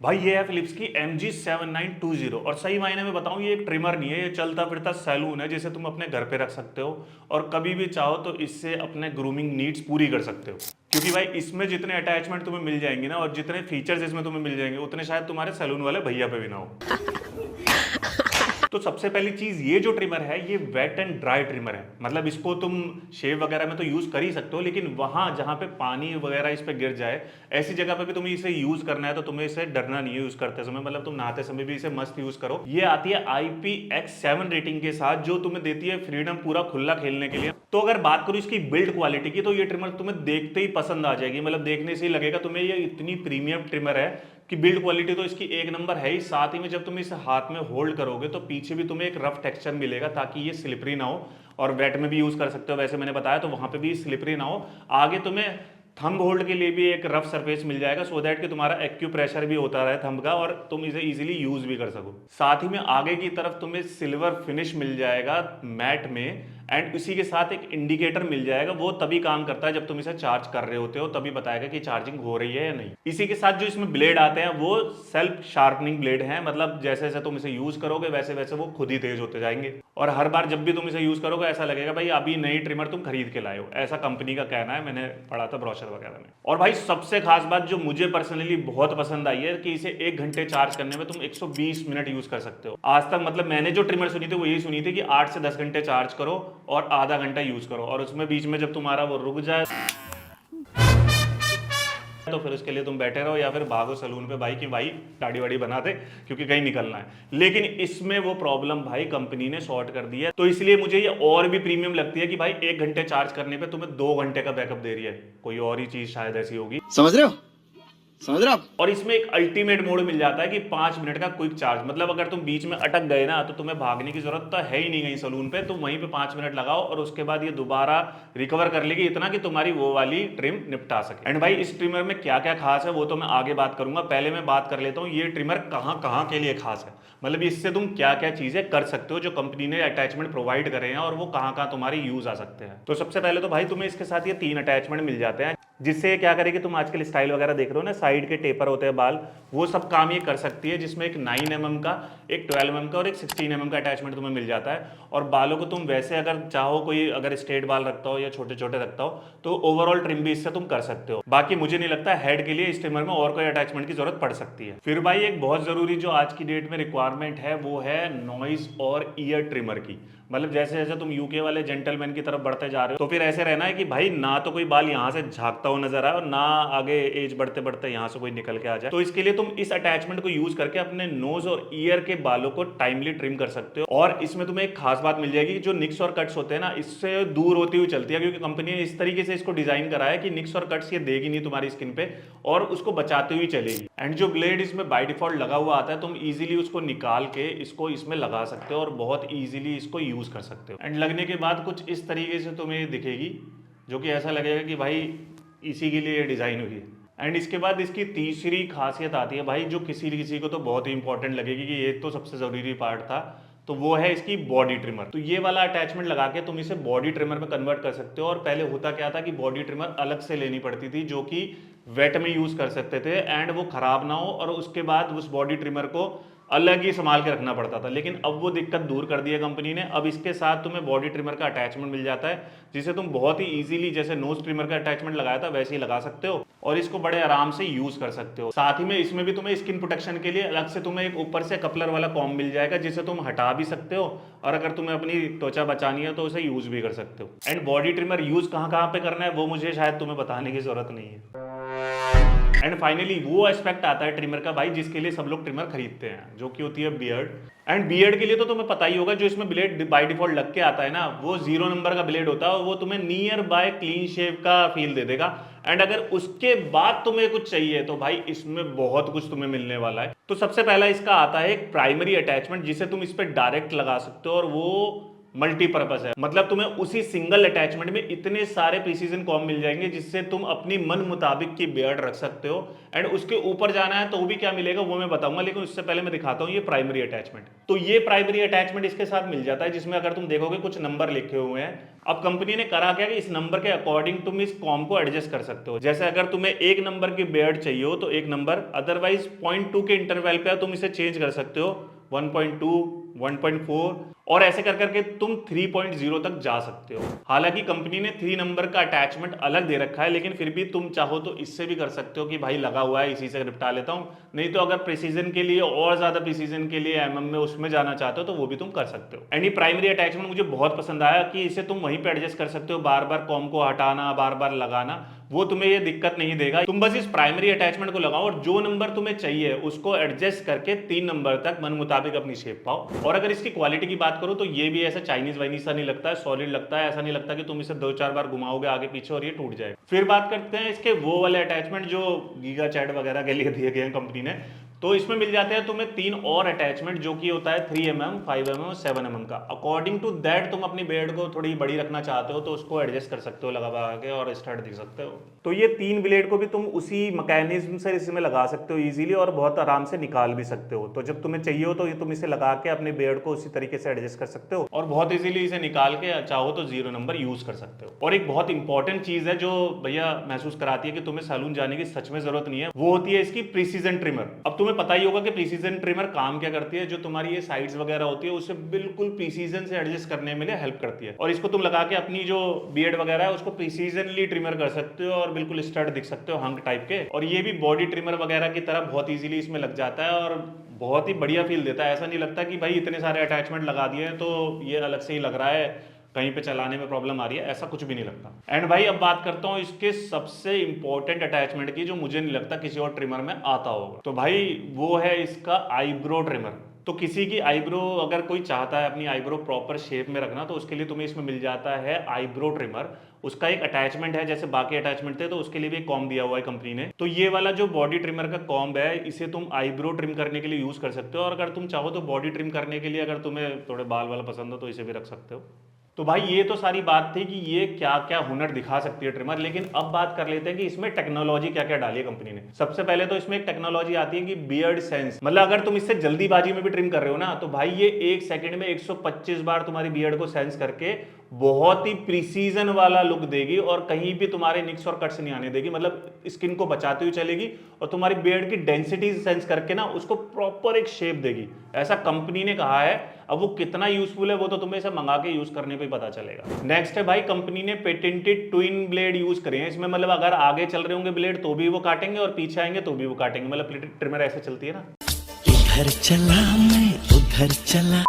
भाई ये है फिलिप्स की MG7920 और सही मायने में बताऊं ये एक ट्रिमर नहीं है, ये चलता फिरता सैलून है जिसे तुम अपने घर पे रख सकते हो और कभी भी चाहो तो इससे अपने ग्रूमिंग नीड्स पूरी कर सकते हो। क्योंकि भाई इसमें जितने अटैचमेंट तुम्हें मिल जाएंगे ना और जितने फीचर्स इसमें तुम्हें मिल जाएंगे उतने शायद तुम्हारे सैलून वाले भैया पे भी ना हो। तो सबसे पहली चीज ये जो ट्रिमर है ये वेट एंड ड्राई ट्रिमर है, मतलब इसको तुम शेव वगैरह में तो यूज कर ही सकते हो, लेकिन वहां जहां पे पानी वगैरह इस पे गिर जाए ऐसी जगह पे भी तुम्हें इसे यूज करना है तो तुम्हें इसे डरना नहीं है यूज करते समय, मतलब तुम नहाते समय भी इसे मस्त यूज करो। ये आती है IPX7 रेटिंग के साथ जो तुम्हें देती है फ्रीडम पूरा खुला खेलने के लिए। तो अगर बात करूं इसकी बिल्ड क्वालिटी की तो ये ट्रिमर तुम्हें देखते ही पसंद आ जाएगी, मतलब देखने से ही लगेगा तुम्हें ये इतनी प्रीमियम ट्रिमर है कि बिल्ड क्वालिटी तो इसकी एक नंबर है ही। साथ ही में जब तुम इसे हाथ में होल्ड करोगे तो पीछे भी तुम्हें एक रफ टेक्सचर मिलेगा ताकि ये स्लिपरी ना हो, और वेट में भी यूज कर सकते हो वैसे मैंने बताया, तो वहां पे भी स्लिपरी ना हो। आगे तुम्हें थंब होल्ड के लिए भी एक रफ सरफेस मिल जाएगा सो दैट कि तुम्हारा एक्यू प्रेशर भी होता रहे थंब का और तुम इसे इजीली यूज भी कर सको। साथ ही में आगे की तरफ तुम्हें सिल्वर फिनिश मिल जाएगा मैट में, एंड इसी के साथ एक इंडिकेटर मिल जाएगा, वो तभी काम करता है जब तुम इसे चार्ज कर रहे होते हो, तभी बताएगा कि चार्जिंग हो रही है या नहीं। इसी के साथ जो इसमें ब्लेड आते हैं वो सेल्फ शार्पनिंग ब्लेड हैं, मतलब जैसे जैसे तुम इसे यूज करोगे वैसे वैसे वो खुद ही तेज होते जाएंगे और हर बार जब भी तुम इसे यूज करोगे ऐसा लगेगा भाई अभी नई ट्रिमर तुम खरीद के लाए हो, ऐसा कंपनी का कहना है, मैंने पढ़ा था ब्रोशर वगैरह में। और भाई सबसे खास बात जो मुझे पर्सनली बहुत पसंद आई है कि इसे 1 घंटे चार्ज करने में तुम 120 मिनट यूज कर सकते हो। आज तक मतलब मैंने जो ट्रिमर सुनी थी वो यही सुनी थी कि 8 से 10 घंटे चार्ज करो और आधा घंटा यूज करो, और उसमें बीच में जब तुम्हारा वो रुक जाए तो फिर उसके लिए तुम बैठे रहो या फिर भागो सलून पे भाई कि भाई दाढ़ी वाड़ी बना दे क्योंकि कहीं निकलना है। लेकिन इसमें वो प्रॉब्लम भाई कंपनी ने सॉर्ट कर दी है, तो इसलिए मुझे ये और भी प्रीमियम लगती है कि भाई 1 घंटे चार्ज करने पे तुम्हें 2 घंटे का बैकअप दे रही है। कोई और ही चीज शायद ऐसी होगी, समझ रहे हो? समझ रहे हो आप? और इसमें एक अल्टीमेट मोड मिल जाता है कि 5 मिनट का क्विक चार्ज, मतलब अगर तुम बीच में अटक गए ना तो तुम्हें भागने की जरूरत तो है ही नहीं कहीं सलून पे, तुम वहीं पे 5 मिनट लगाओ और उसके बाद ये दोबारा रिकवर कर लेगी इतना कि तुम्हारी वो वाली ट्रिम निपटा सके। एंड भाई इस ट्रिमर में क्या क्या खास है वो तो मैं आगे बात करूंगा, पहले मैं बात कर लेता हूँ ये ट्रिमर कहाँ कहाँ के लिए खास है, मतलब इससे तुम क्या क्या चीजें कर सकते हो जो कंपनी ने अटैचमेंट प्रोवाइड करे हैं और वो कहाँ कहाँ तुम्हारी यूज आ सकते हैं। तो सबसे पहले तो भाई तुम्हें इसके साथ ये 3 अटैचमेंट मिल जाते हैं, जिससे क्या करेगी, तुम आजकल स्टाइल वगैरह देख रहे हो ना साइड के टेपर होते हैं बाल, वो सब काम ये कर सकती है, जिसमें एक 9 mm का, एक 12 mm का और एक 16 mm का अटैचमेंट तुम्हें मिल जाता है। और बालों को तुम वैसे अगर चाहो, कोई अगर स्ट्रेट बाल रखता हो या छोटे छोटे रखता हो तो ओवरऑल ट्रिम भी इससे तुम कर सकते हो। बाकी मुझे नहीं लगता हेड के लिए इस ट्रिमर में और कोई अटैचमेंट की जरूरत पड़ सकती है। फिर भाई एक बहुत जरूरी जो आज की डेट में रिक्वायरमेंट है वो है नॉइज और ईयर ट्रिमर की, मतलब जैसे जैसे तुम यूके वाले जेंटलमैन की तरफ बढ़ते जा रहे हो तो फिर ऐसे रहना है कि भाई ना तो कोई बाल यहाँ से झांकता हुआ नजर आए और ना आगे एज बढ़ते बढ़ते यहाँ से कोई निकल के आ जाए। तो इसके लिए तुम इस अटैचमेंट को यूज करके अपने नोज और ईयर के बालों को टाइमली ट्रिम कर सकते हो। और इसमें तुम्हें एक खास बात मिल जाएगी, जो निक्स और कट्स होते हैं ना इससे दूर होती हुई चलती है, क्योंकि कंपनी ने इस तरीके से इसको डिजाइन करा है कि निक्स और कट्स ये देगी नहीं तुम्हारी स्किन पे और उसको बचाती हुई चलेगी। एंड जो ब्लेड इसमें बाय डिफॉल्ट लगा हुआ आता है तुम इजीली उसको निकाल के इसको इसमें लगा सकते हो और बहुत इजीली इसको यूज कर सकते हो। एंड लगने के बाद कुछ इस तरीके से तुम्हें दिखेगी जो कि ऐसा लगेगा कि भाई इसी के लिए डिजाइन हुई है। एंड इसके बाद इसकी तीसरी खासियत आती है भाई जो किसी किसी को तो बहुत ही इंपॉर्टेंट लगेगी कि ये तो सबसे जरूरी पार्ट था, तो वो है इसकी बॉडी ट्रिमर। तो ये वाला अटैचमेंट लगा के तुम इसे बॉडी ट्रिमर में कन्वर्ट कर सकते हो। और पहले होता क्या था कि बॉडी ट्रिमर अलग से लेनी पड़ती थी जो कि वेट में यूज कर सकते थे एंड वो खराब ना हो, और उसके बाद उस बॉडी ट्रिमर को अलग ही संभाल के रखना पड़ता था। लेकिन अब वो दिक्कत दूर कर दी है कंपनी ने, अब इसके साथ तुम्हें बॉडी ट्रिमर का अटैचमेंट मिल जाता है जिसे तुम बहुत ही इजीली जैसे नोज ट्रिमर का अटैचमेंट लगाया था वैसे ही लगा सकते हो और इसको बड़े आराम से यूज कर सकते हो। साथ ही में इसमें भी तुम्हें स्किन प्रोटेक्शन के लिए अलग से तुम्हें एक ऊपर से कपलर वाला कॉम्ब मिल जाएगा जिसे तुम हटा भी सकते हो और अगर तुम्हें अपनी त्वचा बचानी है तो उसे यूज भी कर सकते हो। एंड बॉडी ट्रिमर यूज कहाँ कहाँ पे करना है वो मुझे शायद तुम्हें बताने की जरूरत नहीं है। एंड फाइनली वो एस्पेक्ट आता है ट्रिमर का भाई जिसके लिए सब लोग ट्रिमर खरीदते हैं, जो कि होती है बियर्ड। एंड बियर्ड के लिए तो तुम्हें पता ही होगा जो इसमें ब्लेड बाय डिफॉल्ट लग के आता है ना वो 0 नंबर का ब्लेड होता है और वो तुम्हें नियर बाय क्लीन शेव का फील दे देगा। एंड अगर उसके बाद तुम्हें कुछ चाहिए तो भाई इसमें बहुत कुछ तुम्हें मिलने वाला है। तो सबसे पहला इसका आता है एक प्राइमरी अटैचमेंट जिसे तुम इस पर डायरेक्ट लगा सकते हो और वो मल्टीपर्पज है, मतलब तुम्हें उसी सिंगल अटैचमेंट में इतने सारे प्रिसीजन कॉम्ब मिल जाएंगे जिससे तुम अपनी मन मुताबिक की बियर्ड रख सकते हो। एंड उसके ऊपर जाना है तो भी क्या मिलेगा वो मैं बताऊंगा, लेकिन उससे पहले मैं दिखाता हूँ ये प्राइमरी अटैचमेंट। तो ये प्राइमरी अटैचमेंट इसके साथ मिल जाता है, जिसमें अगर तुम देखोगे कुछ नंबर लिखे हुए हैं। अब कंपनी ने करा क्या कि इस नंबर के अकॉर्डिंग तुम इस कॉम को एडजस्ट कर सकते हो। जैसे अगर तुम्हें एक नंबर की बियर्ड चाहिए हो तो एक नंबर, अदरवाइज 0.2 के इंटरवल पे तुम इसे चेंज कर सकते हो 1.2, 1.4 और ऐसे कर करके तुम 3.0 तक जा सकते हो। हालांकि कंपनी ने 3 नंबर का अटैचमेंट अलग दे रखा है, लेकिन फिर भी तुम चाहो तो इससे भी कर सकते हो कि भाई लगा हुआ है इसी से निपटा लेता हूं। नहीं तो अगर प्रिसीजन के लिए और ज्यादा प्रिसीजन के लिए एमएम में उसमें जाना चाहते हो तो वो भी तुम कर सकते हो। एंड ये प्राइमरी अटैचमेंट मुझे बहुत पसंद आया कि इसे तुम वहीं पे एडजस्ट कर सकते हो, बार बार कॉम को हटाना, बार बार लगाना, वो तुम्हें ये दिक्कत नहीं देगा। तुम बस इस प्राइमरी अटैचमेंट को लगाओ और जो नंबर तुम्हें चाहिए उसको एडजस्ट करके 3 नंबर तक मन मुताबिक अपनी शेप पाओ। और अगर इसकी क्वालिटी की बात करूं तो ये भी ऐसा चाइनीज वाइनीज सा नहीं लगता है, सॉलिड लगता है। ऐसा नहीं लगता कि तुम इसे 2-4 बार घुमाओगे आगे पीछे और ये टूट जाएगा। फिर बात करते हैं इसके वो वाले अटैचमेंट जो गीगा चैट वगैरह के लिए दिए गए हैं कंपनी ने। तो इसमें मिल जाते हैं तुम्हें 3 और अटैचमेंट जो कि होता है 3mm, 5mm और 7mm का। अकॉर्डिंग टू दैट तुम अपनी बेड को थोड़ी बड़ी रखना चाहते हो तो उसको एडजस्ट कर सकते हो लगा के और स्टार्ट दिख सकते हो। तो ये 3 ब्लेड को भी तुम उसी मैकेनिज्म से इसमें लगा सकते हो इजीली और बहुत आराम से निकाल भी सकते हो। तो जब तुम्हें चाहिए हो तो ये तुम इसे लगा के अपने बेड को उसी तरीके से एडजस्ट कर सकते हो और बहुत इजीली इसे निकाल के चाहो तो 0 नंबर यूज कर सकते हो। और एक बहुत इंपॉर्टेंट चीज है जो भैया महसूस कराती है कि तुम्हें सैलून जाने की सच में जरूरत नहीं है, वो होती है इसकी प्रिसीजन ट्रिमर। अब तुम्हें पता ही होगा कि प्रिसीजन ट्रिमर काम क्या करती है। जो तुम्हारी ये साइड्स वगैरह होती है उसे बिल्कुल प्रिसीजन से एडजस्ट करने में हेल्प करती है और इसको तुम लगा के अपनी जो बियर्ड वगैरह है उसको प्रिसीजनली ट्रिमर कर सकते हो और बिल्कुल स्टड दिख सकते हो हंक टाइप के। और ये भी बॉडी ट्रिमर वगैरह की तरह बहुत इजीली इसमें लग जाता है और बहुत ही बढ़िया फील देता है। ऐसा नहीं लगता कि भाई इतने सारे अटैचमेंट लगा दिए हैं तो ये अलग से ही लग रहा है, कहीं पे चलाने में प्रॉब्लम आ रही है, ऐसा कुछ भी नहीं लगता। एंड भाई अब बात करता हूँ इसके सबसे इंपॉर्टेंट अटैचमेंट की जो मुझे नहीं लगता किसी और ट्रिमर में आता होगा। तो भाई वो है इसका आईब्रो ट्रिमर। तो किसी की आईब्रो अगर कोई चाहता है अपनी आईब्रो प्रॉपर शेप में रखना तो उसके लिए तुम्हें इसमें मिल जाता है आईब्रो ट्रिमर। उसका एक अटैचमेंट है, जैसे बाकी अटैचमेंट थे तो उसके लिए भी एक कॉम्ब दिया हुआ है कंपनी ने। तो ये वाला जो बॉडी ट्रिमर का कॉम्ब है इसे तुम आईब्रो ट्रिम करने के लिए यूज कर सकते हो और अगर तुम चाहो तो बॉडी ट्रिम करने के लिए अगर तुम्हें थोड़े बाल वाला पसंद हो तो इसे भी रख सकते हो। तो भाई ये तो सारी बात थी कि ये क्या क्या हुनर दिखा सकती है ट्रिमर, लेकिन अब बात कर लेते हैं कि इसमें टेक्नोलॉजी क्या क्या डाली है कंपनी ने। सबसे पहले तो इसमें एक टेक्नोलॉजी आती है कि बियर्ड सेंस, मतलब अगर तुम इससे जल्दीबाजी में भी ट्रिम कर रहे हो ना तो भाई ये 1 सेकंड में 125 बार तुम्हारी बियर्ड को सेंस करके बहुत ही प्रिसीजन वाला लुक देगी और कहीं भी तुम्हारे निक्स और कट्स नहीं आने देगी, मतलब स्किन को बचाती हुई चलेगी और तुम्हारी बियर्ड की डेंसिटी सेंस करके ना उसको प्रॉपर एक शेप देगी, ऐसा कंपनी ने कहा है। अब वो कितना यूजफुल है वो तो तुम्हें इसे मंगा के यूज करने पे पता चलेगा। नेक्स्ट है भाई कंपनी ने पेटेंटेड ट्विन ब्लेड यूज करे हैं इसमें, मतलब अगर आगे चल रहे होंगे ब्लेड तो भी वो काटेंगे और पीछे आएंगे तो भी वो काटेंगे, मतलब ट्रिमर ऐसे चलती है ना, इधर चला मैं उधर चला।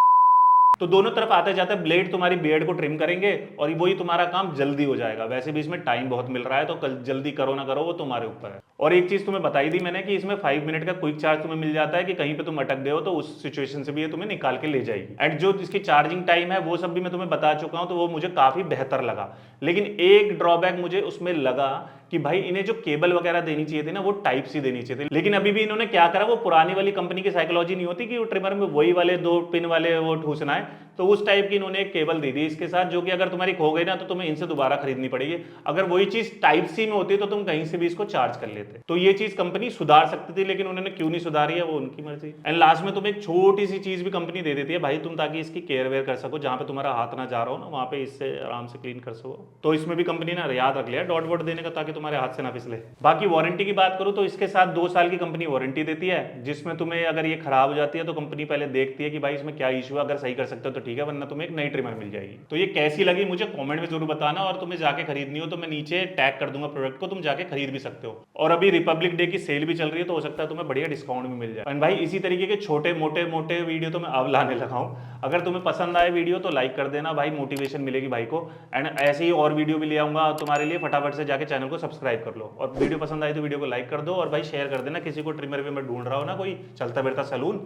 तो दोनों तरफ आते जाते ब्लेड तुम्हारी बियर्ड को ट्रिम करेंगे और वही तुम्हारा काम जल्दी हो जाएगा। वैसे भी इसमें टाइम बहुत मिल रहा है तो कल जल्दी करो ना करो वो तुम्हारे ऊपर है। और एक चीज तुम्हें बताई दी मैंने कि इसमें 5 मिनट का क्विक चार्ज तुम्हें मिल जाता है कि कहीं पे तुम अटक गए हो तो उस सिचुएशन से भी ये तुम्हें निकाल के ले जाएगी। एंड जो इसकी चार्जिंग टाइम है वो सब भी मैं तुम्हें बता चुका हूं तो वो मुझे काफी बेहतर लगा। लेकिन एक ड्रॉबैक मुझे उसमें लगा कि भाई इन्हें जो केबल वगैरह देनी चाहिए थी ना वो टाइप सी देनी चाहिए थी, लेकिन अभी भी इन्होंने क्या करा, वो पुरानी वाली कंपनी की साइकोलॉजी नहीं होती कि वो ट्रिमर में वही वाले 2 पिन वाले वो ठूसना है, तो उस टाइप की इन्होंने एक केबल दे दी इसके साथ, जो कि अगर तुम्हारी खो गई ना तो तुम्हें इनसे दोबारा खरीदनी पड़ेगी। अगर वही चीज टाइप सी में होती तो तुम कहीं से भी इसको चार्ज कर लेते। तो ये चीज कंपनी सुधार सकती थी, लेकिन उन्होंने क्यों नहीं सुधारी है वो उनकी मर्जी। एंड लास्ट में तुम्हें एक छोटी सी चीज भी कंपनी दे देती है भाई तुम, ताकि इसकी केयर वेयर कर सको, जहां पे तुम्हारा हाथ ना जा रहा हो ना वहां पे इससे आराम से क्लीन कर सको। तो इसमें भी कंपनी ने याद रख लिया डॉट वॉट देने का, ताकि तुम्हारे हाथ से ना फिसले। बाकी वारंटी की बात करूं तो इसके साथ 2 साल की कंपनी वारंटी देती है, जिसमें तुम्हें अगर ये खराब हो जाती है तो कंपनी पहले देखती है कि भाई इसमें क्या इशू है, अगर सही कर सकते हो तो ठीक है, वरना तुम्हें एक नई ट्रिमर मिल जाएगी। तो ये कैसी लगी मुझे कमेंट में जरूर बताना, और तुम्हें जाके खरीदनी हो तो मैं नीचे टैग कर दूंगा प्रोडक्ट को, तुम जाके खरीद भी सकते हो। और अभी रिपब्लिक डे की सेल भी चल रही है तो हो सकता है तुम्हें बढ़िया डिस्काउंट भी मिल जाए। एंड भाई इसी तरीके के छोटे मोटे वीडियो तो मैं अब लाने लगा हूं। अगर तुम्हें पसंद आए वीडियो तो लाइक कर देना भाई, मोटिवेशन मिलेगी भाई को। एंड ऐसे ही और वीडियो भी ले आऊंगा तुम्हारे लिए, फटाफट से जाके चैनल को सब्सक्राइब कर लो, और वीडियो पसंद आई तो वीडियो को लाइक कर दो, और भाई शेयर कर देना किसी को ट्रिमर भी मैं ढूंढ रहा हो ना कोई चलता फिरता सैलून।